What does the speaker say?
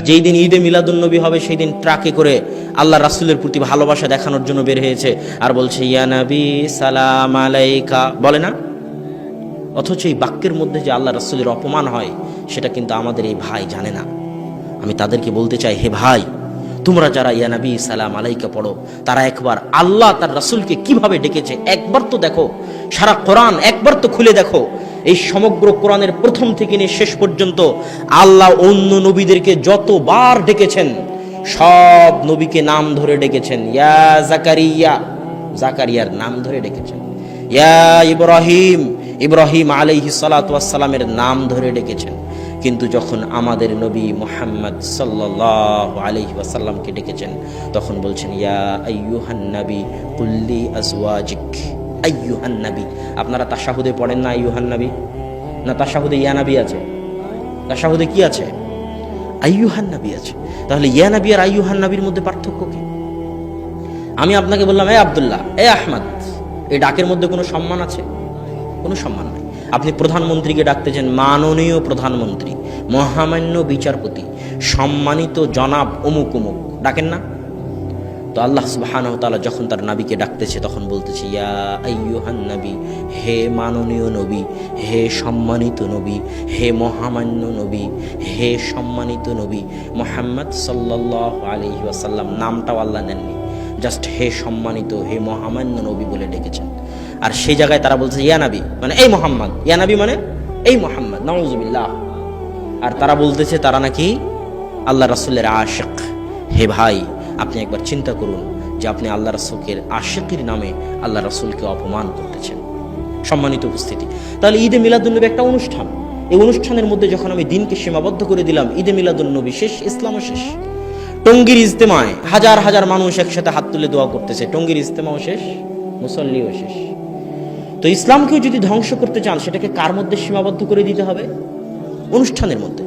যেই দিন ঈদে মিলাদুন্নবী হবে সেই দিন ট্রাকে করে আল্লাহ রাসূলের প্রতি ভালোবাসা দেখানোর জন্য বের হয়েছে আর বলছে ইয়া নবী সালাম আলাইকা, বলে না? অথচ এই বাক্যের মধ্যে যে আল্লাহ রাসূলের অপমান হয় সেটা কিন্তু আমাদের এই ভাই জানে না। আমি তাদেরকে বলতে চাই, হে ভাই, তোমরা যারা ইয়া নবী সালাম আলাইকা পড়ো, তারা একবার আল্লাহ তার রাসূলকে কিভাবে ডেকেছে একবার তো দেখো। সারা কোরআন একবার তো খুলে দেখো। এই সমগ্র কোরআনের প্রথম থেকে নিয়ে শেষ পর্যন্ত আল্লাহ অন্য নবীদেরকে যতবার ডেকেছেন সব নবীকে নাম ধরে ডেকেছেন। ইয়া জাকারিয়া, জাকারিয়ার নাম ধরে ডেকেছেন। ইয়া ইব্রাহিম, ইব্রাহিম আলাইহিস সালাতু ওয়াস সালামের নাম ধরে ডেকেছেন। কিন্তু যখন আমাদের নবী মুহাম্মদ সাল্লাল্লাহু আলাইহি ওয়াসাল্লামকে ডেকেছেন তখন বলছেন ইয়া আইয়ুহান নবী কুল্লি আজওয়াজিক। আইয়ুহান নবী, আপনারা তাশাহুদে পড়েন না আইয়ুহান নবী? না তাশাহুদে ইয়া নবী আছে? তাশাহুদে কি আছে? আইয়ুহান নবী আছে। তাহলে ইয়া নবী আর আইয়ুহান নবীর মধ্যে পার্থক্য কি? আমি আপনাকে বললাম এ আব্দুল্লাহ, এ আহমদ, এই ডাকের মধ্যে কোনো সম্মান আছে? কোনো সম্মান নাই। আপনি প্রধানমন্ত্রীকে ডাকতেছেন মাননীয় প্রধানমন্ত্রী, মহামান্য বিচারপতি, সম্মানিত জনাব অমুক অমুক, ডাকেন না? তো আল্লাহ সুবহানাহু ওয়া তাআলা যখন তার নবীকে ডাকতেছে তখন বলতেছে ইয়া আইয়ুহান নবী, হে মাননীয় নবী, হে সম্মানিত নবী, হে মহামান্য নবী, হে সম্মানিত নবী মুহাম্মদ সাল্লাল্লাহু আলাইহি ওয়াসাল্লাম। নামটাও আল্লাহ নেননি, জাস্ট হে সম্মানিত, হে মহামান্য নবী বলে ডেকেছেন। আর সেই জায়গায় তারা বলছে ইয়া নবী মানে এই মোহাম্মদ, ইয়া নবী মানে এই মোহাম্মদ, নাউযুবিল্লাহ। আর তারা বলতেছে তারা নাকি আল্লাহ রাসূলের আশিক। হে ভাই, আপনি একবার চিন্তা করুন যে আপনি আল্লাহ রাসূলের আশিকের নামে আল্লাহ রাসূলকে অপমান করতেছেন। সম্মানিত উপস্থিতি, তাহলে ঈদে মিলাদুন্নবী একটা অনুষ্ঠান। এই অনুষ্ঠানের মধ্যে যখন আমি দিনকে সীমাবদ্ধ করে দিলাম, ঈদে মিলাদুন্নবী শেষ, ইসলামও শেষ। টঙ্গীর ইজতেমায় হাজার হাজার মানুষ একসাথে হাত তুলে দোয়া করতেছে, টঙ্গীর ইজতেমাও শেষ, মুসল্লিও শেষ। তো ইসলামকেও যদি ধ্বংস করতে চান সেটাকে কার মধ্যে সীমাবদ্ধ করে দিতে হবে? অনুষ্ঠানের মধ্যে।